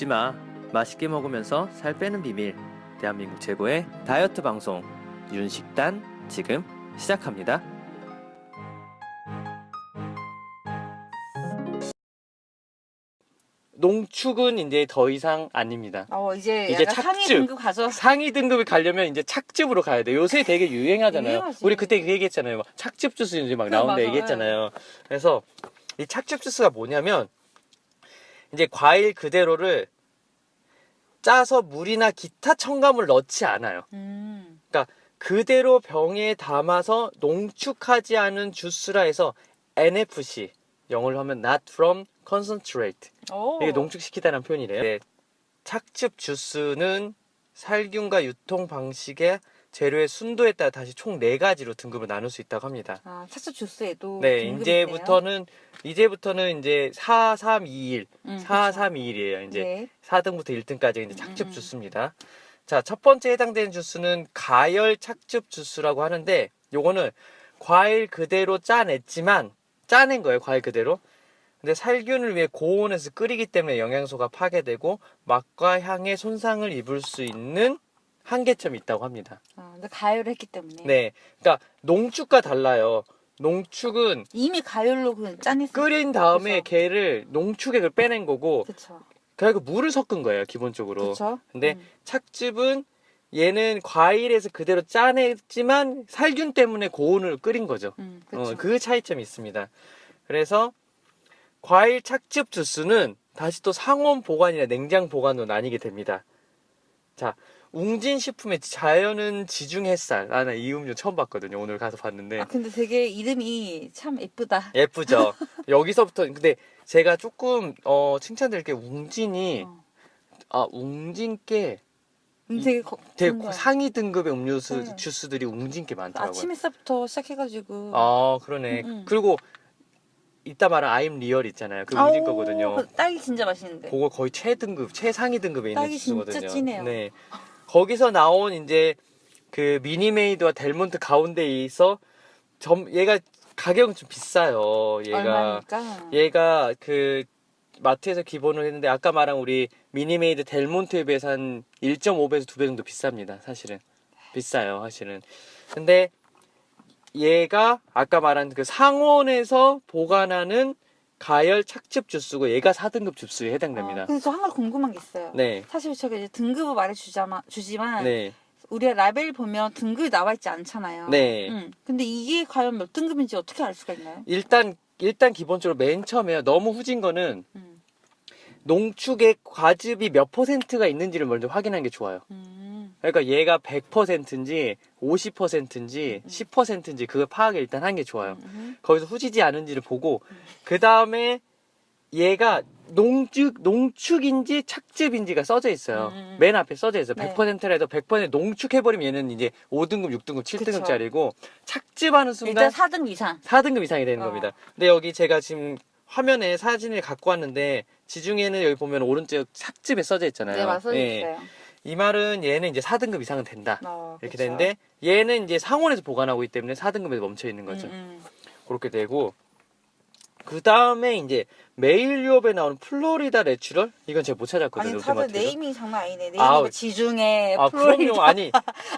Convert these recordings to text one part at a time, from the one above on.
굶지 마. 맛있게 먹으면서 살 빼는 비밀. 대한민국 최고의 다이어트 방송 윤식단 지금 시작합니다. 농축은 이제 더 이상 아닙니다. 이제 이제 약간 상위 등급 가져. 상위 등급이 가려면 이제 착즙으로 가야 돼. 요새 되게 유행하잖아요. 유행하지. 우리 그때 그 얘기했잖아요. 막 착즙 주스 이제 막 나온다 맞아. 얘기했잖아요. 그래서 이 착즙 주스가 뭐냐면 이제 과일 그대로를 짜서 물이나 기타 첨가물 넣지 않아요. 그러니까 그대로 병에 담아서 농축하지 않은 주스라 해서 NFC, 영어로 하면 not from concentrate. 이게 농축시키다는 표현이래요. 네, 착즙 주스는 살균과 유통 방식의 재료의 순도에 따라 다시 총 4가지로 등급을 나눌 수 있다고 합니다. 착즙 주스에도 네, 등급이 이제부터는 이제 4, 3, 2, 1, 4, 3, 2, 1이에요. 이제 네. 4등부터 1등까지 이제 착즙 주스입니다. 자, 첫 번째 해당되는 주스는 가열 착즙 주스라고 하는데, 요거는 과일 그대로 짜낸 거예요, 과일 그대로. 근데 살균을 위해 고온에서 끓이기 때문에 영양소가 파괴되고 맛과 향에 손상을 입을 수 있는 한계점이 있다고 합니다. 근데 가열을 했기 때문에. 네, 그러니까 농축과 달라요. 농축은 이미 가열로 그냥 짜냈어. 끓인 다음에 그쵸. 걔를 농축액을 빼낸 거고, 그쵸. 결국 물을 섞은 거예요, 기본적으로. 그쵸. 근데 착즙은 얘는 과일에서 그대로 짜냈지만 살균 때문에 고온을 끓인 거죠. 그쵸. 그 차이점이 있습니다. 그래서 과일 착즙 주스는 다시 또 상온 보관이나 냉장 보관으로 나뉘게 됩니다. 자, 웅진식품의 자연은 지중 햇살. 나는 이 음료 처음 봤거든요. 오늘 가서 봤는데. 근데 되게 이름이 참 예쁘다. 예쁘죠? 여기서부터, 근데 제가 조금, 칭찬드릴 게 웅진이, 웅진께 되게 되게 좋은 거야. 상위 등급의 음료수, 네. 주스들이 웅진께 많더라고요. 아침 햇살부터 시작해가지고. 그러네. 그리고 이따 말한 I'm Real 있잖아요. 그 웅진 거거든요. 그 딸기 진짜 맛있는데. 그거 거의 최상위 등급에 있는 딸기 주스거든요. 진짜 진해요. 네. 거기서 나온 이제 그 미니메이드와 델몬트 가운데에 있어 얘가 가격은 좀 비싸요. 얼마니까? 얘가 그 마트에서 기본으로 했는데 아까 말한 우리 미니메이드 델몬트에 비해서 한 1.5배에서 2배 정도 비쌉니다. 사실은. 비싸요, 사실은. 근데 얘가 아까 말한 그 상온에서 보관하는 가열 착즙 주스고 얘가 4등급 주스에 해당됩니다. 근데 저 한 가지 궁금한 게 있어요. 네. 사실 제가 이제 등급을 말해주지만 네. 우리가 라벨 보면 등급이 나와 있지 않잖아요. 네. 근데 이게 과연 몇 등급인지 어떻게 알 수가 있나요? 일단 기본적으로 맨 처음에 너무 후진 거는 농축액 과즙이 몇 %가 있는지를 먼저 확인하는 게 좋아요. 그러니까 얘가 100%인지 50%인지 10%인지 그걸 파악을 일단 하는 게 좋아요. 거기서 후지지 않은지를 보고 그 다음에 얘가 농축인지 착즙인지가 써져 있어요. 맨 앞에 써져 있어요. 네. 100%라 해도 100% 농축해버리면 얘는 이제 5등급, 6등급, 7등급짜리고 착즙하는 순간 일단 4등급 이상. 4등급 이상이 되는 겁니다. 근데 여기 제가 지금 화면에 사진을 갖고 왔는데 지중에는 여기 보면 오른쪽 착즙에 써져 있잖아요. 네, 맞아 있어요. 이 말은 얘는 이제 4등급 이상은 된다. 이렇게 그쵸. 되는데 얘는 이제 상온에서 보관하고 있기 때문에 4등급에 멈춰 있는 거죠. 그렇게 되고 그 다음에 이제 메일 유업에 나오는 플로리다 내추럴? 이건 제가 못 찾았거든요. 아니 다들 롯데마트에서. 네이밍 장난 아니네. 네이밍 지중해, 플로리다, 그럼요. 아니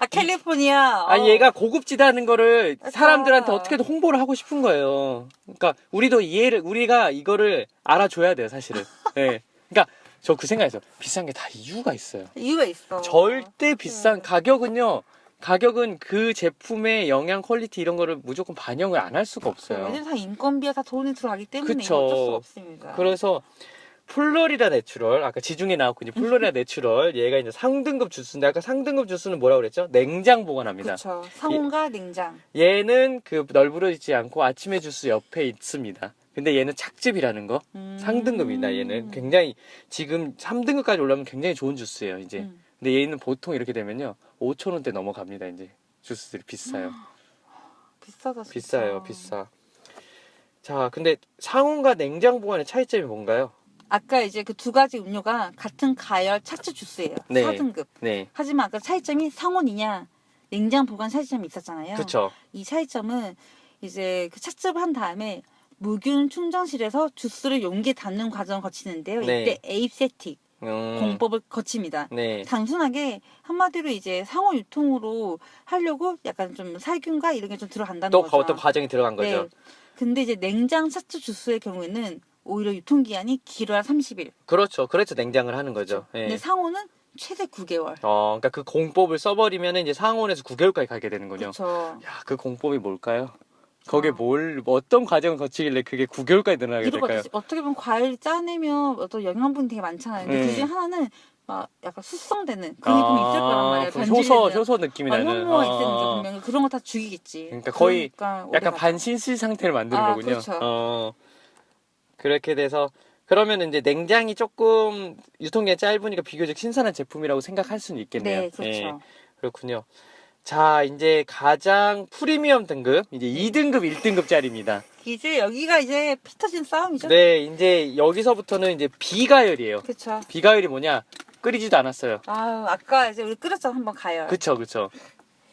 캘리포니아. 얘가 고급지다는 거를 사람들한테 그러니까. 어떻게든 홍보를 하고 싶은 거예요. 그러니까 우리가 이거를 알아줘야 돼요, 사실은. 네. 그러니까 저 그 생각했어요. 비싼 게 다 이유가 있어요. 이유가 있어. 절대 비싼 가격은 그 제품의 영양 퀄리티 이런 거를 무조건 반영을 안 할 수가 없어요. 왜냐면 다 인건비가 다 돈이 들어가기 때문에 그쵸. 어쩔 수 없습니다. 그래서 플로리다 내추럴, 아까 지중해 나왔고 이제 플로리다 내추럴, 얘가 이제 상등급 주스인데 아까 상등급 주스는 뭐라고 그랬죠? 냉장 보관합니다. 그렇죠. 상온과 냉장. 얘는 그 널브러지지 않고 아침에 주스 옆에 있습니다. 근데 얘는 착즙이라는 거. 상등급이다. 얘는 굉장히 지금 3등급까지 올라오면 굉장히 좋은 주스예요. 이제. 근데 얘는 보통 이렇게 되면요 5,000원대 넘어갑니다. 이제 주스들이 비싸요. 비싸다 진짜. 비싸요, 비싸. 자, 근데 상온과 냉장 보관의 차이점이 뭔가요? 아까 이제 그 두 가지 음료가 같은 가열 착즙 주스예요. 네. 4등급. 네, 하지만 아까 차이점이 상온이냐 냉장 보관 차이점이 있었잖아요. 그렇죠. 이 차이점은 이제 그 착즙한 다음에 무균 충전실에서 주스를 용기에 담는 과정을 거치는데요. 네. 이때 에입세틱 공법을 거칩니다. 네. 단순하게 한마디로 이제 상호 유통으로 하려고 약간 좀 살균과 이런 게 좀 들어간다는 또 거죠. 어떤 과정이 들어간 거죠. 네. 근데 이제 냉장 샷주 주스의 경우에는 오히려 유통기한이 길어야 30일. 그렇죠. 그래서 냉장을 하는 거죠. 예. 근데 상호는 최대 9개월. 그러니까 그 공법을 써버리면 이제 상온에서 9개월까지 가게 되는군요. 그렇죠. 야, 그 공법이 뭘까요? 거기에 어떤 과정을 거치길래 그게 9개월까지 늘어나게 이런 거 될까요? 같아요. 어떻게 보면 과일 짜내면 어떤 영양분이 되게 많잖아요. 근데 그중에 하나는 막 약간 숙성되는 그게 좀 있을 거란 말이에요. 효소 느낌이 나는. 효모가 있으니까 분명히 그런 거 다 죽이겠지. 그러니까 거의 그러니까 오래 약간 가죠. 반신실 상태를 만드는 거군요. 그렇죠. 그렇게 돼서 그러면 이제 냉장이 조금 유통기한이 짧으니까 비교적 신선한 제품이라고 생각할 수는 있겠네요. 네, 그렇죠. 예, 그렇군요. 자, 이제 가장 프리미엄 등급, 이제 2등급, 1등급짜리입니다. 이제 여기가 이제 피 터진 싸움이죠. 네, 이제 여기서부터는 이제 비가열이에요. 그렇죠. 비가열이 뭐냐? 끓이지도 않았어요. 아까 이제 우리 끓였잖아 한번 가요. 그쵸.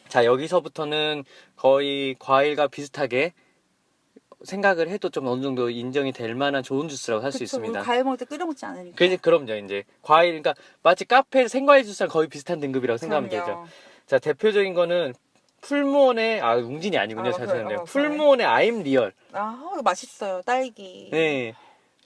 자, 여기서부터는 거의 과일과 비슷하게 생각을 해도 좀 어느 정도 인정이 될 만한 좋은 주스라고 할 수 있습니다. 우리 과일 먹을 때 끓여 먹지 않으니까. 그럼요, 이제. 과일, 그러니까 마치 카페 생과일 주스랑 거의 비슷한 등급이라고 생각하면 되죠. 자, 대표적인 거는 풀무원의, 웅진이 아니군요. 죄송해요. 풀무원의 아임 리얼. 이거 맛있어요. 딸기. 네.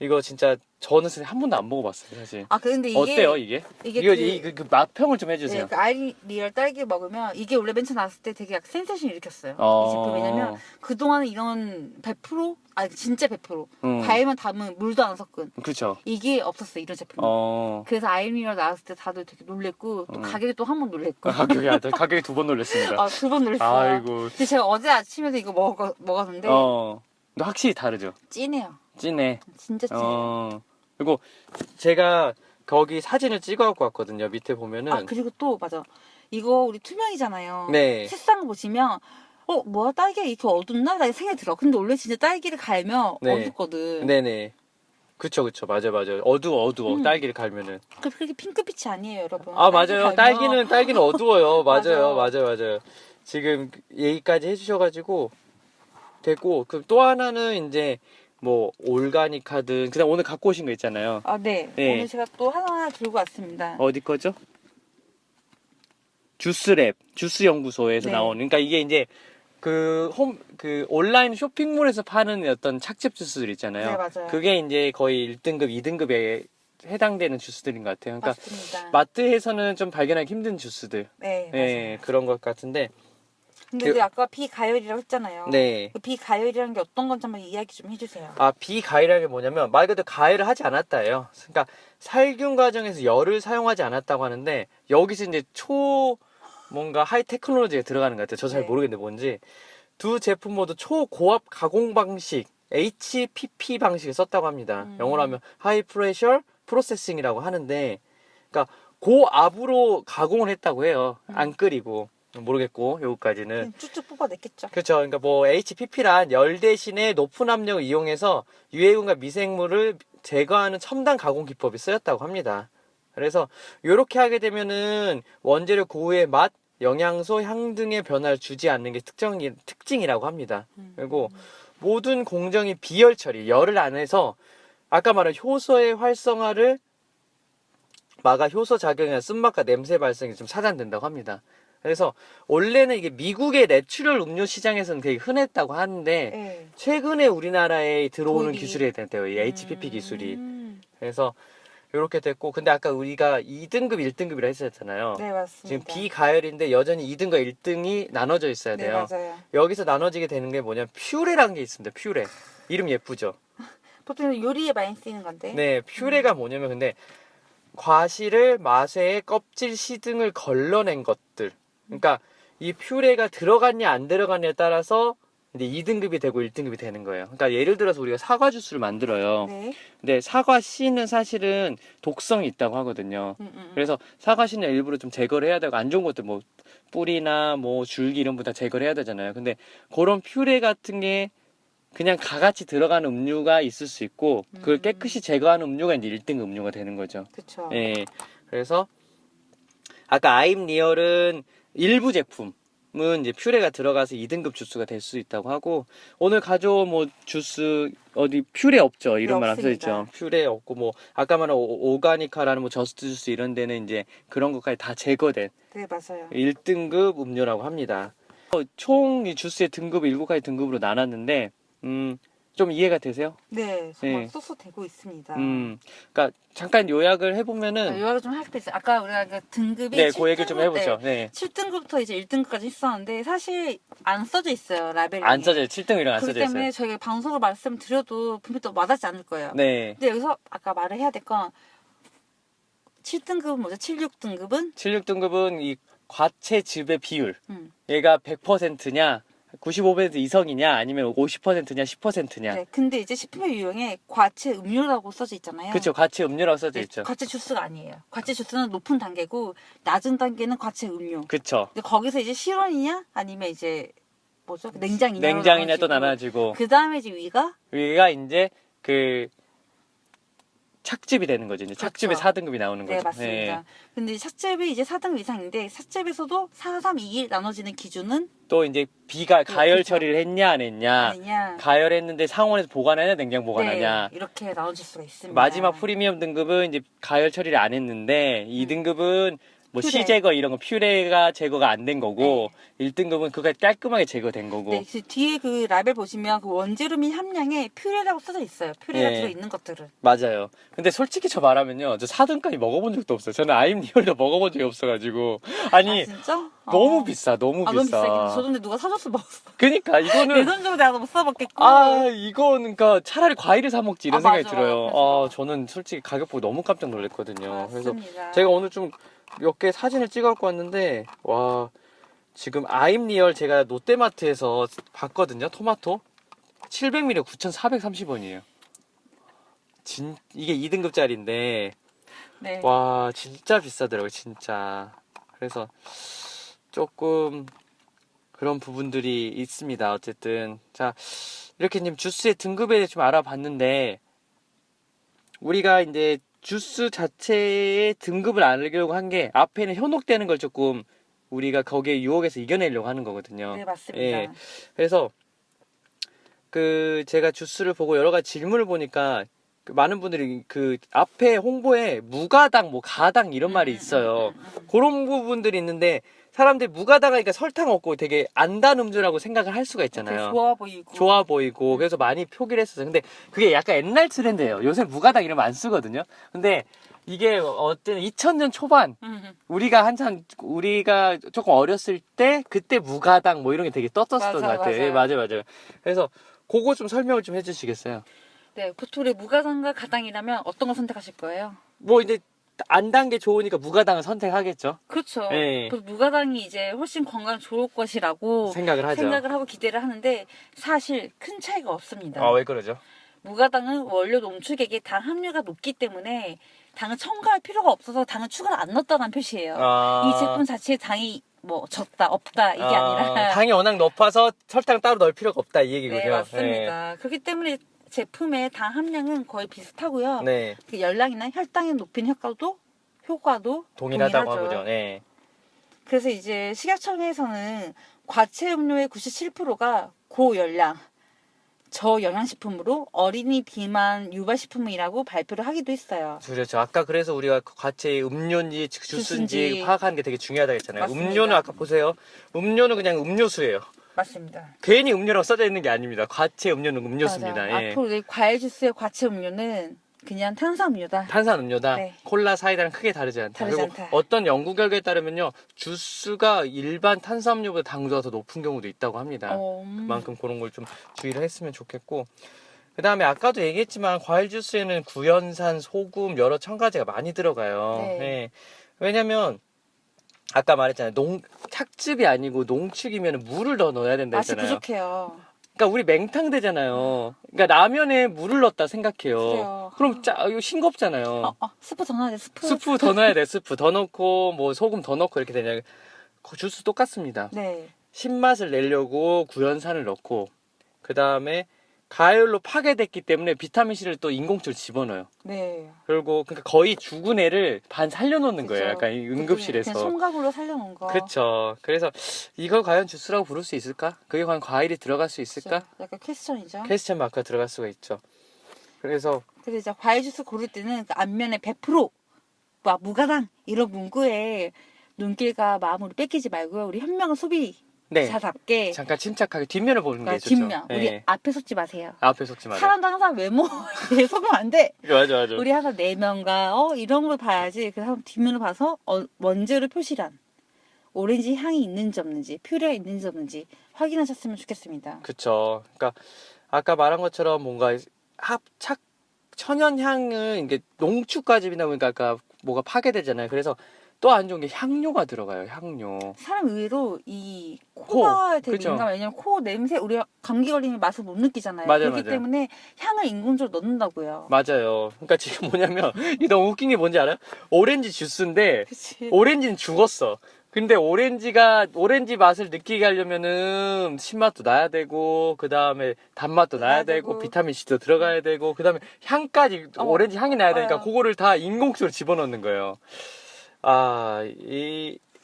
이거 진짜 저는 사실 한 번도 안 먹어봤어요, 사실. 근데 이게 어때요, 이게? 이거 그 맛평을 좀 해주세요. 네, 그 아이리얼 딸기 먹으면 이게 원래 맨 처음 나왔을 때 되게 약 센세이션 일으켰어요. 이 제품 왜냐면 그동안은 이런 100% 진짜 100% 과일만 담은 물도 안 섞은 그렇죠. 이게 없었어요, 이런 제품. 그래서 아이리얼 나왔을 때 다들 되게 놀랬고 또 가격이 또 한 번 놀랬고. 가격이 2번 놀랐습니다. 2번 놀랬어요. 아이고. 근데 제가 어제 아침에도 이거 먹었는데 근데 확실히 다르죠. 진해요. 진해. 진짜 진해요. 그리고 제가 거기 사진을 찍어갖고 왔거든요. 밑에 보면은. 그리고 또 맞아. 이거 우리 투명이잖아요. 네. 색상 보시면 뭐야 딸기가 이렇게 어둡나? 라는 생각이 들어. 근데 원래 진짜 딸기를 갈면 네. 어둡거든. 네네. 그쵸. 맞아요. 어두워. 딸기를 갈면은. 그렇게 핑크빛이 아니에요, 여러분. 맞아요. 딸기는 어두워요. 맞아요. 맞아. 맞아요. 지금 얘기까지 해주셔가지고 됐고, 그럼 또 하나는 이제 뭐 올가닉하든 그다음 오늘 갖고 오신 거 있잖아요. 네. 오늘 제가 또 하나 들고 왔습니다. 어디 거죠? 주스랩, 주스연구소에서 네. 나오는. 그러니까 이게 이제 그 온라인 쇼핑몰에서 파는 어떤 착즙 주스들 있잖아요. 네, 맞아요. 그게 이제 거의 1등급, 2등급에 해당되는 주스들인 것 같아요. 그러니까 맞습니다. 마트에서는 좀 발견하기 힘든 주스들. 네, 네, 그런 것 같은데. 근데 아까 비가열이라고 했잖아요. 네. 그 비가열이라는 게 어떤 건지 한번 이야기 좀 해주세요. 비가열이라는 게 뭐냐면 말 그대로 가열을 하지 않았다예요. 그러니까 살균 과정에서 열을 사용하지 않았다고 하는데 여기서 이제 뭔가 하이 테크놀로지가 들어가는 것 같아요. 저 잘 네. 모르겠는데 뭔지. 두 제품 모두 초고압 가공 방식 HPP 방식을 썼다고 합니다. 영어로 하면 하이 프레셔 프로세싱이라고 하는데, 그러니까 고압으로 가공을 했다고 해요. 안 끓이고. 모르겠고 여기까지는 쭉쭉 뽑아냈겠죠. 그렇죠. 그러니까 뭐 HPP란 열 대신에 높은 압력을 이용해서 유해균과 미생물을 제거하는 첨단 가공 기법이 쓰였다고 합니다. 그래서 이렇게 하게 되면은 원재료 고유의 맛, 영양소, 향 등의 변화를 주지 않는 게 특징이라고 합니다. 그리고 모든 공정이 비열 처리, 열을 안 해서 아까 말한 효소의 활성화를 막아 효소 작용이나 쓴맛과 냄새 발생이 좀 차단된다고 합니다. 그래서 원래는 이게 미국의 내추럴 음료 시장에서는 되게 흔했다고 하는데 네. 최근에 우리나라에 들어오는 도입이. 기술이 됐대요. 이 HPP 기술이. 그래서 이렇게 됐고, 근데 아까 우리가 2등급, 1등급이라 했었잖아요. 네, 맞습니다. 지금 비가열인데 여전히 2등과 1등이 나눠져 있어야 네, 돼요. 맞아요. 여기서 나눠지게 되는 게 뭐냐면 퓨레라는 게 있습니다. 퓨레. 이름 예쁘죠? 보통 요리에 많이 쓰이는 건데. 네, 퓨레가 뭐냐면 근데 과실을 마쇠의 껍질 씨 등을 걸러낸 것들. 그러니까 이 퓨레가 들어갔냐 안 들어갔냐에 따라서 이제 2등급이 되고 1등급이 되는 거예요. 그러니까 예를 들어서 우리가 사과 주스를 만들어요. 네. 근데 사과 씨는 사실은 독성이 있다고 하거든요. 그래서 사과 씨는 일부러 좀 제거를 해야 되고 안 좋은 것들 뭐 뿌리나 뭐 줄기 이런 거 다 제거를 해야 되잖아요. 근데 그런 퓨레 같은 게 그냥 가같이 들어가는 음료가 있을 수 있고 그걸 깨끗이 제거하는 음료가 이제 1등급 음료가 되는 거죠. 그렇죠. 예. 그래서 아까 아임 리얼은 일부 제품, 이제 퓨레가 들어가서 2등급 주스가 될 수 있다고 하고, 오늘 가져온 뭐 주스 어디 퓨레 없죠? 이런 말 안 써있죠. 퓨레 없고 뭐 아까 말한 오가니카라는 뭐 저스트 주스 이런 데는 이제 그런 것까지 다 제거된 네, 맞아요. 1등급 음료라고 합니다. 총 이 주스의 등급을 7가지 등급으로 나눴는데 좀 이해가 되세요? 네, 정말 네. 쏙쏙 되고 있습니다. 그러니까 잠깐 요약을 해보면은 요약을 좀 할 때 있어요. 아까 우리가 그 등급이 네, 그 얘기 좀 해보죠. 네. 네. 7등급부터 이제 1등급까지 있었는데 사실 안 써져 있어요, 라벨이. 안 써져요. 7등이랑 안 그렇기 써져 때문에 있어요. 저희가 방송으로 말씀드려도 분명히 또 와닿지 않을 거예요. 네. 근데 여기서 아까 말을 해야 될 건 7등급은 뭐죠? 7, 6등급은 7, 6등급은 이 과체즙의 비율. 음. 얘가 100%냐, 95% 이성이냐, 아니면 50%냐, 10%냐. 네, 근데 이제 식품의 유형에 과체 음료라고 써져 있잖아요. 그렇죠. 과체 음료라고 써져 네, 있죠. 과체 주스가 아니에요. 과체 주스는 높은 단계고 낮은 단계는 과체 음료. 그렇죠. 근데 거기서 이제 실온이냐 아니면 이제 뭐죠? 냉장이냐 냉장이냐 또 나눠지고. 그 다음에 이제 위가 위가 이제 그 착즙이 되는 거죠. 이제 착즙의 그렇죠. 4등급이 나오는 거죠. 네, 맞습니다. 근데 찻즙이 이제 4등급 이상인데 찻즙에서도 4, 3, 2, 1 나눠지는 기준은 또 이제 비가 가열 그렇죠. 처리를 했냐 안 했냐. 아니냐. 가열했는데 상온에서 보관하냐 냉장 보관하냐. 네, 이렇게 나눠질 수가 있습니다. 마지막 프리미엄 등급은 이제 가열 처리를 안 했는데 2등급은 뭐 퓨레. 시제거 이런 거 퓨레가 제거가 안 된 거고 1등급은 그거 깔끔하게 제거된 거고. 네, 그 뒤에 그 라벨 보시면 그 원재료 및 함량에 퓨레라고 써져 있어요. 퓨레가 네. 들어있는 것들은. 맞아요. 근데 솔직히 저 말하면요. 저 4등까지 먹어본 적도 없어요. 저는 아임리얼도 먹어본 적이 없어가지고. 아니, 아, 진짜? 너무 비싸. 너무 너무 비싸. 비싸. 저도 근데 누가 사줬어 먹었어. 그러니까 내 이거는 돈 주고 내가 못 사먹겠고. 아, 이거는 그러니까 차라리 과일을 사 먹지 이런 아, 생각이 맞아. 들어요. 그래서. 저는 솔직히 가격 보고 너무 깜짝 놀랐거든요. 그래서 맞습니다. 제가 오늘 좀 몇 개 사진을 찍어 갖고 왔는데 와, 지금 아임리얼 제가 롯데마트에서 봤거든요. 토마토 700ml 9,430원이에요. 이게 2등급짜리인데 네. 와, 진짜 비싸더라고요, 진짜. 그래서 조금 그런 부분들이 있습니다. 어쨌든 자, 이렇게 님 주스의 등급에 대해 좀 알아봤는데 우리가 이제 주스 자체의 등급을 알려고 한 게 앞에는 현혹되는 걸 조금 우리가 거기에 유혹에서 이겨내려고 하는 거거든요. 네, 맞습니다. 예. 그래서 그 제가 주스를 보고 여러 가지 질문을 보니까 그 많은 분들이 그 앞에 홍보에 무가당, 뭐 가당 이런 말이 있어요. 그런 부분들이 있는데 사람들이 무가당하니까 설탕 없고 되게 안 단 음료라고 생각을 할 수가 있잖아요. 되게 좋아 보이고. 좋아 보이고 그래서 많이 표기를 했었어요. 근데 그게 약간 옛날 트렌드예요. 요새 무가당 이러면 안 쓰거든요. 근데 이게 어쨌든 2000년 초반 우리가 조금 어렸을 때 그때 무가당 뭐 이런 게 되게 떴었던 것 맞아, 같아요. 예, 맞아요. 그래서 그거 좀 설명을 좀 해주시겠어요? 네, 보통 우리 무가당과 가당이라면 어떤 걸 선택하실 거예요? 뭐 이제 안 단 게 좋으니까 무가당을 선택하겠죠. 그렇죠. 네. 그 무가당이 이제 훨씬 건강 좋을 것이라고 생각을 하죠. 생각을 하고 기대를 하는데 사실 큰 차이가 없습니다. 아, 왜 그러죠? 무가당은 원료 농축액에 당 함유가 높기 때문에 당을 첨가할 필요가 없어서 당을 추가로 안 넣었다는 표시예요. 이 제품 자체에 당이 뭐 적다 없다 이게 아니라 당이 워낙 높아서 설탕 따로 넣을 필요가 없다 이 얘기군요. 네, 맞습니다. 그렇기 때문에 제품의 당 함량은 거의 비슷하고요. 네. 그 열량이나 혈당의 높이는 효과도 동일하다고 동일하죠. 하죠. 네. 그래서 이제 식약청에서는 과체 음료의 97%가 고열량, 저영양식품으로 어린이 비만 유발식품이라고 발표를 하기도 했어요. 그렇죠. 아까 그래서 우리가 과체 음료인지 주스인지 주스인지 파악하는 게 되게 중요하다 했잖아요. 맞습니다. 음료는 아까 보세요. 음료는 그냥 음료수예요. 맞습니다. 괜히 음료라고 써져 있는 게 아닙니다. 과체 음료는 음료수입니다. 맞아. 예. 앞으로 이 과일 주스의 과체 음료는 그냥 탄산음료다. 탄산음료다. 네. 콜라, 사이다랑 크게 다르지 않다. 다르지 그리고 않다. 어떤 연구 결과에 따르면요, 주스가 일반 탄산음료보다 당도가 더 높은 경우도 있다고 합니다. 그만큼 그런 걸 좀 주의를 했으면 좋겠고. 그 다음에 아까도 얘기했지만 과일 주스에는 구연산, 소금, 여러 첨가제가 많이 들어가요. 네. 예. 왜냐면 아까 말했잖아요. 착즙이 아니고 농축이면 물을 더 넣어야 된다 맛이 했잖아요. 부족해요. 그러니까 우리 맹탕 되잖아요. 그러니까 라면에 물을 넣었다 생각해요. 그래요. 그럼 이거 싱겁잖아요. 스프 더 넣어야 돼, 스프. 스프 더 넣어야 돼. 스프 더 넣고 뭐 소금 더 넣고 이렇게 되냐. 주스 똑같습니다. 네. 신맛을 내려고 구연산을 넣고 그 다음에 가열로 파괴됐기 때문에 비타민C를 또 인공적으로 집어넣어요. 네. 그리고 그러니까 거의 죽은 애를 반 살려놓는 거예요. 약간 이 응급실에서. 그냥 솜각으로 살려놓은 거. 그렇죠. 그래서 이걸 과연 주스라고 부를 수 있을까? 그게 과연 과일이 들어갈 수 있을까? 그쵸. 약간 퀘스천이죠. 퀘스천 마크가 들어갈 수가 있죠. 그래서 이제 과일 주스 고를 때는 그 앞면에 100%, 막 무가당 이런 문구에 눈길과 마음으로 뺏기지 말고요. 우리 현명한 네. 소비자답게 잠깐 침착하게 뒷면을 보는 게 그러니까 좋죠. 뒷면. 네. 우리 앞에 속지 마세요. 앞에 속지 마세요. 사람도 항상 외모에 속으면 안 돼. 맞아. 우리 항상 내면과 이런 걸 봐야지. 그래서 뒷면을 봐서 원재료 표시란 오렌지 향이 있는지 없는지, 퓨레가 있는지 없는지 확인하셨으면 좋겠습니다. 그쵸. 그러니까 아까 말한 것처럼 뭔가 천연 향은 이게 농축까지 빈다 보니까 아까 뭐가 파괴되잖아요. 그래서 또 안 좋은 게 향료가 들어가요. 향료. 사람 의외로 이 코가 되게 그쵸. 민감해. 왜냐면 코 냄새, 우리가 감기 걸리면 맛을 못 느끼잖아요. 맞아요, 그렇기 맞아요. 때문에 향을 인공적으로 넣는다고요. 맞아요. 그러니까 지금 뭐냐면 이 너무 웃긴 게 뭔지 알아요? 오렌지 주스인데 그치. 오렌지는 죽었어. 근데 오렌지 맛을 느끼게 하려면은 신맛도 나야 되고 그 다음에 단맛도 나야 되고 비타민C도 들어가야 되고 그 다음에 향까지 오렌지 향이 나야 되니까 그거를 다 인공적으로 집어넣는 거예요.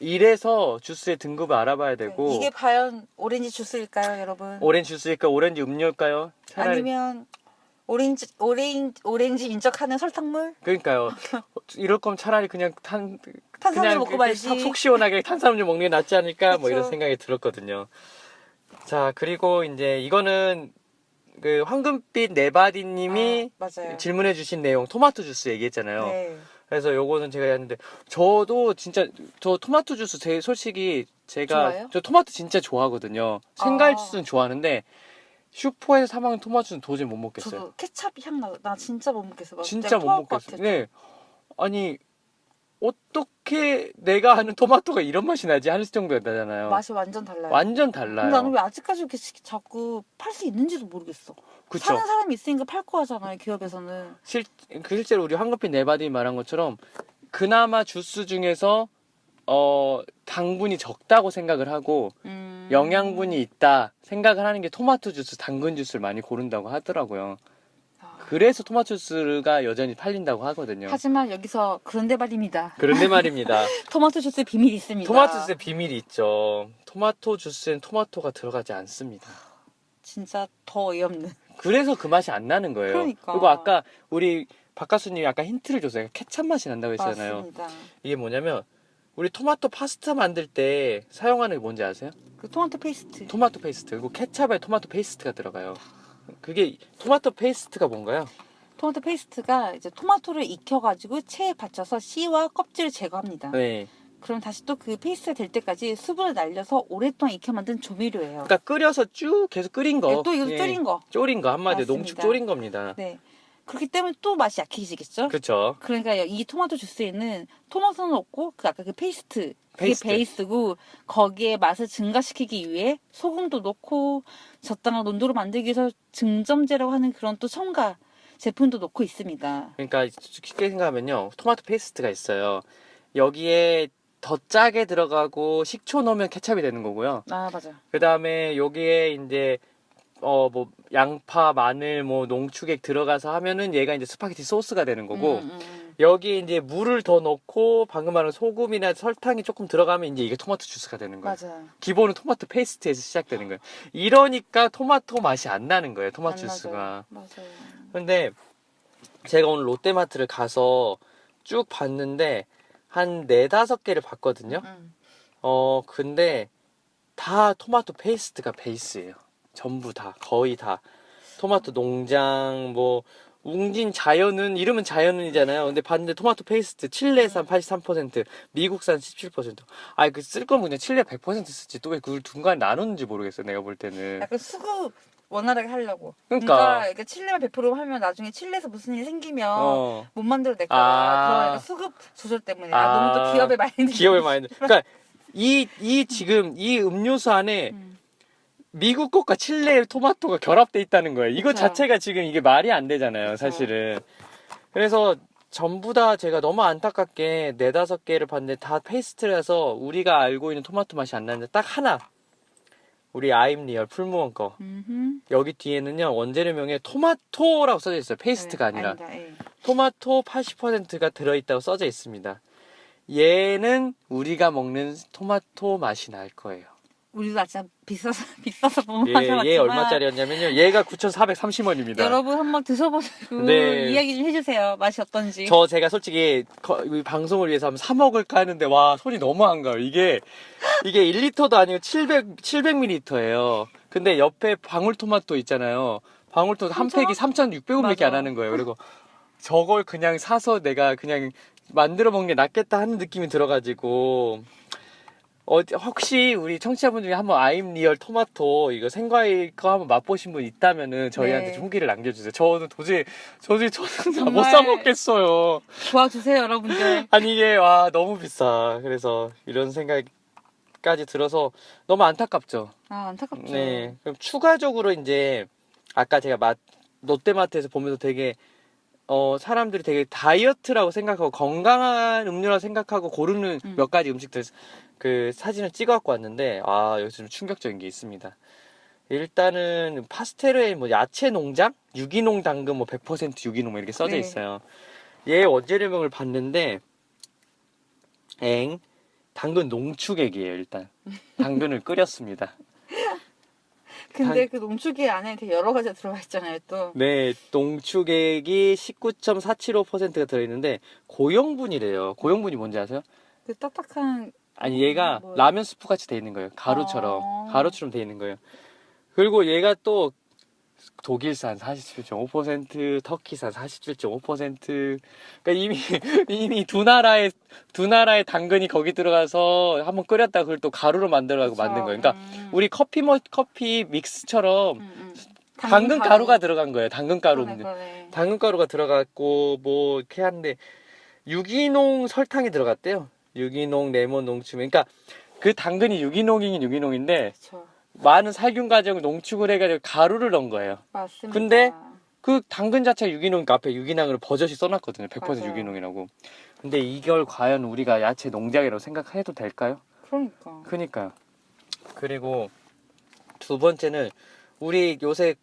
이래서 주스의 등급을 알아봐야 되고. 이게 과연 오렌지 주스일까요, 여러분? 오렌지 주스일까 오렌지 음료일까요? 차라리... 아니면 오렌지 인적하는 설탕물? 그러니까요. 이럴 거면 차라리 그냥 탄산물 먹고 말지. 속 시원하게 탄산음료 먹는 게 낫지 않을까? 뭐 그쵸. 이런 생각이 들었거든요. 자, 그리고 이제 이거는 그 황금빛 네바디님이 맞아요. 질문해주신 내용 토마토 주스 얘기했잖아요. 네. 그래서 요거는 제가 했는데 저도 진짜 저 토마토 주스 솔직히 좋아요? 저 토마토 진짜 좋아하거든요. 생과일 주스는 좋아하는데 슈퍼에서 사 먹는 토마토 주스는 도저히 못 먹겠어요. 저도 케찹 향 나 진짜 못 먹겠어. 진짜 못 먹겠어요. 네. 아니 어떻게 내가 아는 토마토가 이런 맛이 나지 할 정도였잖아요. 맛이 완전 달라요. 완전 달라요. 근데 나는 왜 아직까지 이렇게 자꾸 팔 수 있는지도 모르겠어. 그쵸. 사는 사람이 있으니까 팔 거 하잖아요, 기업에서는. 실제로 우리 황급히 네바디 말한 것처럼 그나마 주스 중에서 당분이 적다고 생각을 하고 영양분이 있다 생각을 하는 게 토마토 주스, 당근 주스를 많이 고른다고 하더라고요. 그래서 토마토 주스가 여전히 팔린다고 하거든요. 하지만 여기서 그런데 말입니다. 그런데 말입니다. 토마토 주스에 비밀이 있습니다. 토마토 주스에 비밀이 있죠. 토마토 주스엔 토마토가 들어가지 않습니다. 진짜 더 어이없는. 그래서 그 맛이 안 나는 거예요. 그러니까. 그리고 아까 우리 박가수님이 아까 힌트를 줬어요. 케찹 맛이 난다고 했잖아요. 맞습니다. 이게 뭐냐면 우리 토마토 파스타 만들 때 사용하는 게 뭔지 아세요? 그 토마토 페이스트. 토마토 페이스트. 그리고 케찹에 토마토 페이스트가 들어가요. 그게 토마토 페이스트가 뭔가요? 토마토 페이스트가 이제 토마토를 익혀가지고 체에 받쳐서 씨와 껍질을 제거합니다. 네. 그럼 다시 또 그 페이스트가 될 때까지 수분을 날려서 오랫동안 익혀 만든 조미료예요. 그러니까 끓여서 쭉 계속 끓인 거. 네, 또 이거 졸인 거. 졸인 거 한마디로 맞습니다. 농축 졸인 겁니다. 네. 그렇기 때문에 또 맛이 약해지겠죠? 그렇죠. 그러니까 이 토마토 주스에는 토마토는 없고 아까 그 페이스트 그게 페이스트. 베이스고 거기에 맛을 증가시키기 위해 소금도 넣고 적당한 농도로 만들기 위해서 증점제라고 하는 그런 또 첨가 제품도 넣고 있습니다. 그러니까 쉽게 생각하면요. 토마토 페이스트가 있어요. 여기에 더 짜게 들어가고 식초 넣으면 케찹이 되는 거고요. 아 맞아. 그 다음에 여기에 이제 뭐 양파, 마늘, 뭐 농축액 들어가서 하면은 얘가 이제 스파게티 소스가 되는 거고 여기에 이제 물을 더 넣고 방금 말한 소금이나 설탕이 조금 들어가면 이제 이게 토마토 주스가 되는 거예요. 맞아요. 기본은 토마토 페이스트에서 시작되는 거예요. 이러니까 토마토 맛이 안 나는 거예요. 토마토 주스가. 맞아요. 근데 제가 오늘 롯데마트를 가서 쭉 봤는데 한 4-5개를 봤거든요. 근데 다 토마토 페이스트가 베이스예요. 전부 다, 거의 다. 토마토 농장, 뭐, 웅진 자연은, 이름은 자연은이잖아요. 근데 봤는데 토마토 페이스트, 칠레산 83%, 미국산 17%. 쓸 거면 그냥 칠레 100% 쓰지. 또 왜 그걸 중간에 나누는지 모르겠어요. 내가 볼 때는. 약간 수급 원활하게 하려고. 그러니까 이렇게 칠레만 100% 하면 나중에 칠레에서 무슨 일 생기면 못 만들어낼 아. 거야. 그런 수급 조절 때문에. 너무 또 기업의 마인드. 기업의 마인드. 그러니까 지금 이 음료수 안에 미국 것과 칠레의 토마토가 결합돼 있다는 거예요. 이거 그쵸. 자체가 지금 이게 말이 안 되잖아요, 사실은. 그래서 전부 다 제가 너무 안타깝게 4-5개를 봤는데 다 페이스트라서 우리가 알고 있는 토마토 맛이 안 나는데 딱 하나. 우리 아임리얼 풀무원 거. 여기 뒤에는요 원재료명에 토마토라고 써져 있어요. 페이스트가 아니라. 아니다, 예. 토마토 80%가 들어있다고 써져 있습니다. 얘는 우리가 먹는 토마토 맛이 날 거예요. 우리도 진짜 비싸서 못 마셔봤지만 얘 얼마짜리였냐면요. 얘가 9,430원입니다. 여러분 한번 드셔보시고 네. 이야기 좀 해주세요. 맛이 어떤지. 제가 솔직히 이 방송을 위해서 한번 사 먹을까 하는데 와 손이 너무 안 가요. 이게 1리터도 아니고 700ml예요. 근데 옆에 방울토마토 있잖아요. 방울토마토 한 팩이 3,600원밖에 안 하는 거예요. 그리고 저걸 그냥 사서 내가 그냥 만들어 먹는 게 낫겠다 하는 느낌이 들어가지고 혹시 우리 청취자분 중에 한번 아임리얼 토마토 이거 생과일 거 한번 맛보신 분 있다면은 저희한테 네. 좀 후기를 남겨주세요. 저는 도저히 저는 정말 못 사 먹겠어요. 도와주세요, 여러분들. 아니 이게 와 너무 비싸. 그래서 이런 생각까지 들어서 너무 안타깝죠. 아, 안타깝죠. 네. 그럼 추가적으로 이제 아까 제가 롯데마트에서 보면서 되게 사람들이 되게 다이어트라고 생각하고 건강한 음료라고 생각하고 고르는 몇 가지 음식들 그 사진을 찍어 갖고 왔는데 여기서 좀 충격적인 게 있습니다. 일단은 파스텔에 뭐 야채 농장, 유기농 당근 뭐 100% 유기농 뭐 이렇게 써져 네. 있어요. 얘 원재료명을 봤는데 당근 농축액이에요. 일단 당근을 끓였습니다. 근데 그 농축액 안에 되게 여러 가지가 들어가 있잖아요, 또. 네, 농축액이 19.475%가 들어있는데 고용분이래요. 고용분이 뭔지 아세요? 그 딱딱한. 아니 얘가 뭐예요? 라면 스프 같이 돼 있는 거예요. 가루처럼. 아. 가루처럼 돼 있는 거예요. 그리고 얘가 또 독일산 47.5%, 터키산 47.5%. 그러니까 이미 두 나라의 당근이 거기 들어가서 한번 끓였다가 그걸 또 가루로 만들어가고 그쵸. 만든 거예요. 그러니까 우리 커피 믹스처럼 당근 가루. 가루가 들어간 거예요. 당근 가루. 그러네. 당근 가루가 들어갔고 뭐 이렇게 하는데 유기농 설탕이 들어갔대요. 유기농 레몬 농축. 그러니까 그 당근이 유기농이긴 유기농인데 그쵸. 많은 살균 과정을 농축을 해가지고 가루를 넣은 거예요. 맞습니다. 근데 그 당근 자체가 유기농이니까 앞에 유기농으로 버젓이 써놨거든요. 100% 맞아요. 유기농이라고. 근데 이걸 과연 우리가 야채 농장이라고 생각해도 될까요? 그러니까. 그러니까요. 그리고 두 번째는 우리 요새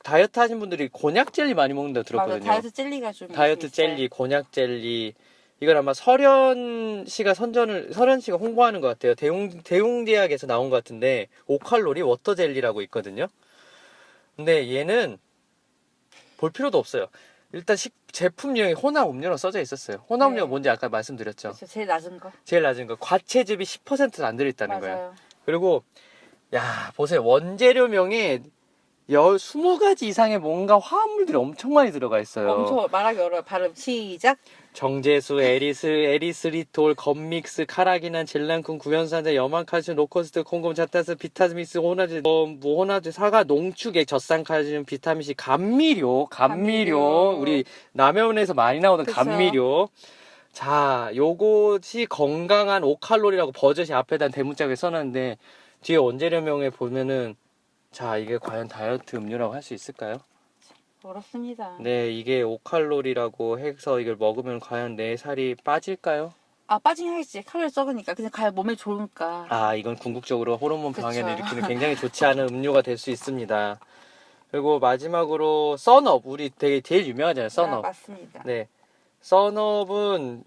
다이어트 하신 분들이 곤약 젤리 많이 먹는다고 들었거든요. 맞아, 다이어트 젤리가 좀. 다이어트 있어요. 젤리, 곤약 젤리. 이건 아마 설현 씨가 홍보하는 것 같아요. 대웅대학에서 나온 것 같은데 5칼로리 워터 젤리라고 있거든요. 근데 얘는 볼 필요도 없어요. 일단 제품명이 혼합 음료로 써져 있었어요. 혼합 음료가 네. 뭔지 아까 말씀드렸죠. 그쵸, 제일 낮은 거. 제일 낮은 거. 과체즙이 10%도 안 들어있다는 거예요. 맞아요. 그리고 야 보세요. 원재료명에 20가지 이상의 뭔가 화합물들이 엄청 많이 들어가 있어요. 엄청 말하기 어려워. 발음 시작. 정제수, 에리스리톨, 건믹스, 카라기난, 젤란쿤, 구연산제, 염화칼슘, 로코스트, 콩곰, 자타스, 비타민스, 호나제, 호나제, 사과, 농축액, 젖산칼슘, 비타민C, 감미료. 우리 라면에서 많이 나오는 그쵸. 감미료. 자, 요것이 건강한 5칼로리라고 버젓이 앞에다 대문짝에 써놨는데 뒤에 원재료명에 보면은 자, 이게 과연 다이어트 음료라고 할 수 있을까요? 어렵습니다. 네, 이게 5칼로리라고 해서 이걸 먹으면 과연 내 살이 빠질까요? 빠지긴 하겠지. 칼로리 적으니까. 근데 과연 몸에 좋을까? 이건 궁극적으로 호르몬 방해를 그쵸. 일으키는 굉장히 좋지 않은 음료가 될 수 있습니다. 그리고 마지막으로 썬업, 우리 되게 제일 유명하잖아요, 썬업. 맞습니다. 네, 썬업은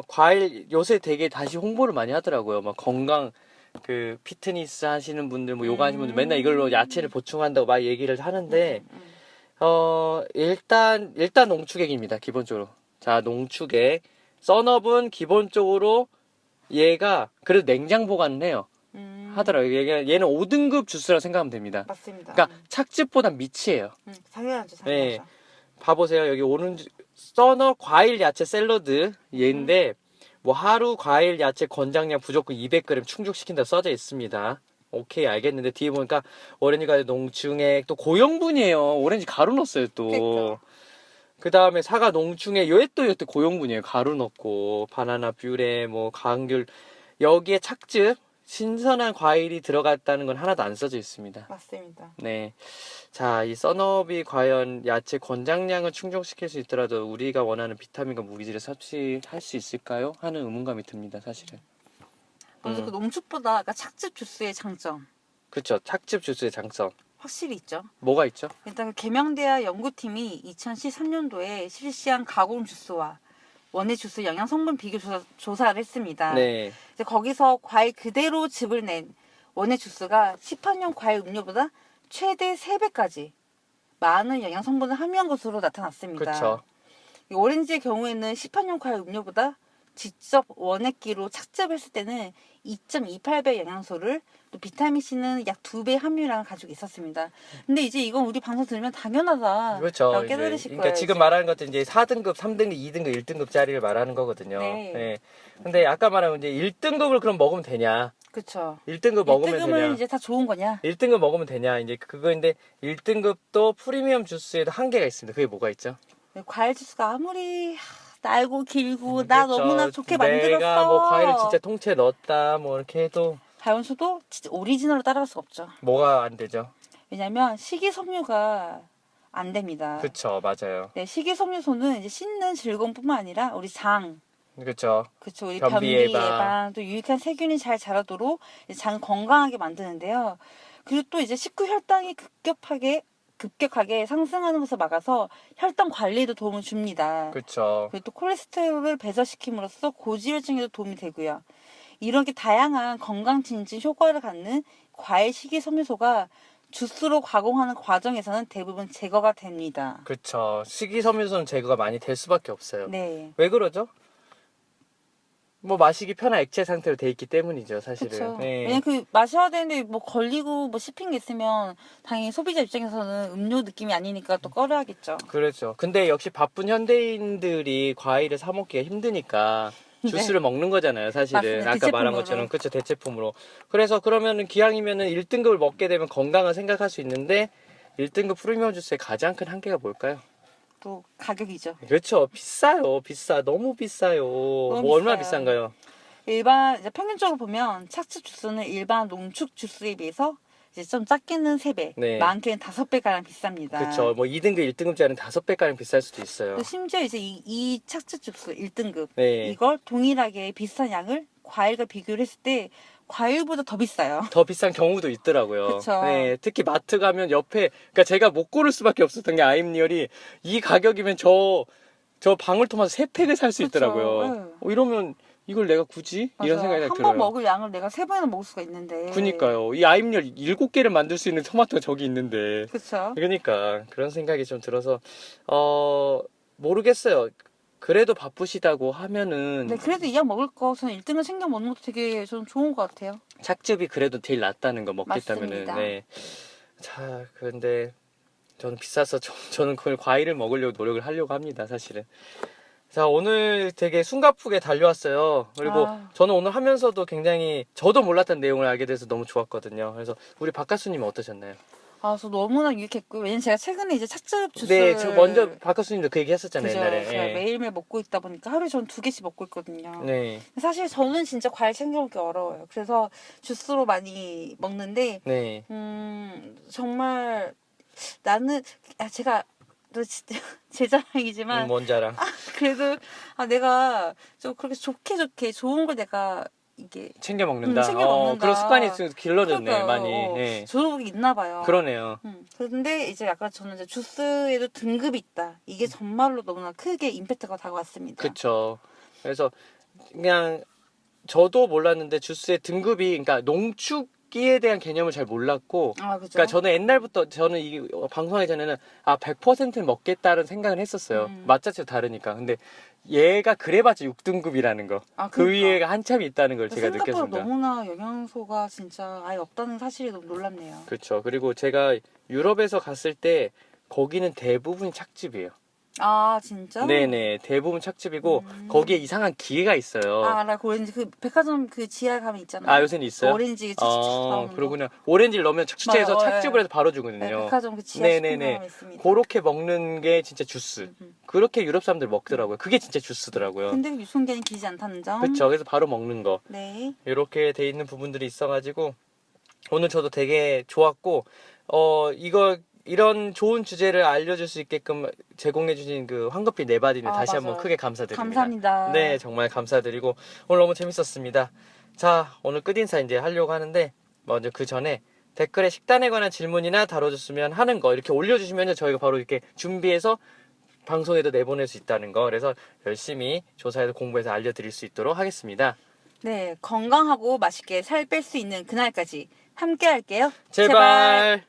과일 요새 되게 다시 홍보를 많이 하더라고요. 막 건강 그 피트니스 하시는 분들, 뭐 요가 하시는 분들 맨날 이걸로 야채를 보충한다고 막 얘기를 하는데. 일단 농축액입니다. 기본적으로. 자, 농축액. 썬업은 기본적으로 얘가 그래도 냉장 보관을 해요. 하더라고요. 얘는 5등급 주스라고 생각하면 됩니다. 맞습니다. 그러니까 착즙보단 밑이에요. 당연하죠. 네. 봐보세요. 여기 오른쪽 썬업 과일 야채 샐러드 얘인데 뭐 하루 과일 야채 권장량 부족분 200g 충족시킨다 써져 있습니다. 오케이, 알겠는데 뒤에 보니까 오렌지 과일 농축액 또 고용분이에요. 오렌지 가루 넣었어요 또. 그 다음에 사과 농축액 요것도 고용분이에요. 가루 넣고 바나나 뷰레 뭐 감귤 여기에 착즙 신선한 과일이 들어갔다는 건 하나도 안 써져 있습니다. 맞습니다. 네. 자, 이 썬업이 과연 야채 권장량을 충족시킬 수 있더라도 우리가 원하는 비타민과 무기질을 섭취할 수 있을까요? 하는 의문감이 듭니다, 사실은. 그래서 그 농축보다 착즙 주스의 장점. 그쵸. 착즙 주스의 장점. 확실히 있죠. 뭐가 있죠? 일단 그 계명대학 연구팀이 2013년도에 실시한 가공 주스와 원예 주스 영양 성분 비교 조사를 했습니다. 네. 이제 거기서 과일 그대로 즙을 낸 원예 주스가 시판용 과일 음료보다 최대 3배까지 많은 영양 성분을 함유한 것으로 나타났습니다. 그쵸. 이 오렌지의 경우에는 시판용 과일 음료보다 직접 원액기로 착즙했을 때는 2.28배 영양소를, 또 비타민C는 약 2배 함유량을 가지고 있었습니다. 근데 이제 이건 우리 방송 들으면 당연하다. 그렇죠. 라고 깨달으실 그러니까 거예요. 지금 이제. 말하는 것도 이제 4등급, 3등급, 2등급, 1등급짜리를 말하는 거거든요. 네. 네. 근데 아까 말한 이제 1등급을 그럼 먹으면 되냐? 그쵸. 1등급 먹으면 1등급은 되냐? 이제 다 좋은 거냐? 1등급 먹으면 되냐? 이제 그거인데 1등급도 프리미엄 주스에도 한계가 있습니다. 그게 뭐가 있죠? 과일 주스가 아무리 날고 길고 나 그렇죠. 너무나 좋게 만들었어. 내가 뭐 과일을 진짜 통째에 넣었다 뭐 이렇게 해도 자연수도 진짜 오리지널로 따라갈 수 없죠. 뭐가 안 되죠? 왜냐면 식이섬유가 안 됩니다. 그쵸, 맞아요. 네, 식이섬유소는 이제 씻는 즐거움뿐만 아니라 우리 장, 그쵸. 그쵸, 우리 변비 변비 예방. 예방, 또 유익한 세균이 잘 자라도록 이제 장 건강하게 만드는데요. 그리고 또 이제 식후 혈당이 급격하게 상승하는 것을 막아서 혈당 관리에도 도움을 줍니다. 그쵸. 그리고 또 콜레스테롤을 배설시킴으로써 고지혈증에도 도움이 되고요. 이렇게 다양한 건강 증진 효과를 갖는 과일 식이섬유소가 주스로 가공하는 과정에서는 대부분 제거가 됩니다. 그쵸. 식이섬유소는 제거가 많이 될 수밖에 없어요. 네. 왜 그러죠? 뭐 마시기 편한 액체 상태로 돼 있기 때문이죠, 사실은. 그렇죠. 네. 왜냐면 그 마셔야 되는데 뭐 걸리고 뭐 씹힌 게 있으면 당연히 소비자 입장에서는 음료 느낌이 아니니까 또 꺼려야겠죠. 그렇죠. 근데 역시 바쁜 현대인들이 과일을 사 먹기가 힘드니까 주스를 먹는 거잖아요, 사실은. 맞습니다. 아까 말한 대체품으로. 것처럼. 그쵸, 대체품으로. 그래서 그러면은 기왕이면은 1등급을 먹게 되면 건강을 생각할 수 있는데 1등급 프리미엄 주스의 가장 큰 한계가 뭘까요? 또 가격이죠. 그렇죠. 비싸요. 비싸. 너무 비싸요. 뭐 얼마나 비싸요. 비싼가요? 일반 이제 평균적으로 보면 착즙 주스는 일반 농축 주스에 비해서 이제 좀 작게는 3배, 네. 많게는 5배 가량 비쌉니다. 그렇죠. 뭐 2등급, 1등급짜리는 5배가량 비쌀 수도 있어요. 또 심지어 이제 이 착즙 주스 1등급 네. 이걸 동일하게 비슷한 양을 과일과 비교를 했을 때 과일보다 더 비싸요. 더 비싼 경우도 있더라고요. 그쵸. 네, 특히 마트 가면 옆에, 그러니까 제가 못 고를 수밖에 없었던 게 아임리얼이 이 가격이면 저 방울토마토 3팩을 살 수 그쵸. 있더라고요. 이러면 이걸 내가 굳이? 이런 생각이 딱 한 들어요. 번 먹을 양을 내가 3번이나 먹을 수가 있는데. 그니까요. 이 아임리얼 7개를 만들 수 있는 토마토가 저기 있는데. 그쵸. 그러니까 그런 생각이 좀 들어서 모르겠어요. 그래도 바쁘시다고 하면은 네, 그래도 이 약 먹을 거 저는 1등을 챙겨 먹는 것도 되게 저는 좋은 것 같아요. 착즙이 그래도 제일 낫다는 거 먹겠다면은. 맞습니다. 네. 자, 그런데 저는 비싸서 저는 그걸 과일을 먹으려고 노력을 하려고 합니다, 사실은. 자, 오늘 되게 숨가쁘게 달려왔어요. 그리고 저는 오늘 하면서도 굉장히 저도 몰랐던 내용을 알게 돼서 너무 좋았거든요. 그래서 우리 박가수님 어떠셨나요? 저 너무나 유익했고요. 왜냐면 제가 최근에 이제 착즙 주스. 네, 저 먼저 박가수님도 그 얘기 했었잖아요, 그죠. 옛날에. 제가 예. 매일매일 먹고 있다 보니까 하루에 전 2개씩 먹고 있거든요. 네, 사실 저는 진짜 과일 챙겨 먹기 어려워요. 그래서 주스로 많이 먹는데, 네. 정말 나는, 제가 또 진짜 제 자랑이지만, 뭔 자랑. 그래도 내가 좀 그렇게 좋게 좋은 걸 내가 이게 챙겨 먹는다. 챙겨 먹는다. 그런 습관이 길러졌네, 그러니까요. 많이. 네. 저도 있나 봐요. 그러네요. 그런데 이제 약간 저는 이제 주스에도 등급이 있다. 이게 정말로 너무나 크게 임팩트가 다가왔습니다. 그쵸. 그래서 그냥 저도 몰랐는데 주스의 등급이, 그러니까 농축기에 대한 개념을 잘 몰랐고, 그죠. 그러니까 저는 옛날부터 저는 이 방송하기 전에는 100% 먹겠다는 생각을 했었어요. 맛 자체도 다르니까. 근데 얘가 그래봤자 6등급이라는 거. 그 그러니까. 위에가 한참이 있다는 걸 제가 생각보다 느꼈습니다. 너무나 영양소가 진짜 아예 없다는 사실이 너무 놀랍네요. 그렇죠. 그리고 제가 유럽에서 갔을 때 거기는 대부분이 착즙이에요. 진짜? 네네, 대부분 착즙이고 거기에 이상한 기계가 있어요. 알아. 그 오렌지 그 백화점 그 지하에 가면 있잖아요. 요새는 있어요? 그 오렌지 착착 나오는 거. 그러구나. 오렌지를 넣으면 착즙해서 맞아요. 착즙을 해서 바로 네, 주거든요. 백화점 그 지하 네네네. 식품에 있습니다. 그렇게 먹는 게 진짜 주스. 그렇게 유럽 사람들 먹더라고요. 그게 진짜 주스더라고요. 근데 유통기한이 길지 않다는 점. 그쵸. 그래서 바로 먹는 거. 네. 이렇게 돼 있는 부분들이 있어가지고 오늘 저도 되게 좋았고 이런 좋은 주제를 알려줄 수 있게끔 제공해주신 그 황급히 네바디님 다시 한번 맞아요. 크게 감사드립니다. 감사합니다. 네, 정말 감사드리고 오늘 너무 재밌었습니다. 자, 오늘 끝인사 이제 하려고 하는데 먼저 그 전에 댓글에 식단에 관한 질문이나 다뤄줬으면 하는 거 이렇게 올려주시면 저희가 바로 이렇게 준비해서 방송에도 내보낼 수 있다는 거. 그래서 열심히 조사해서 공부해서 알려드릴 수 있도록 하겠습니다. 네, 건강하고 맛있게 살 뺄 수 있는 그날까지 함께 할게요. 제발.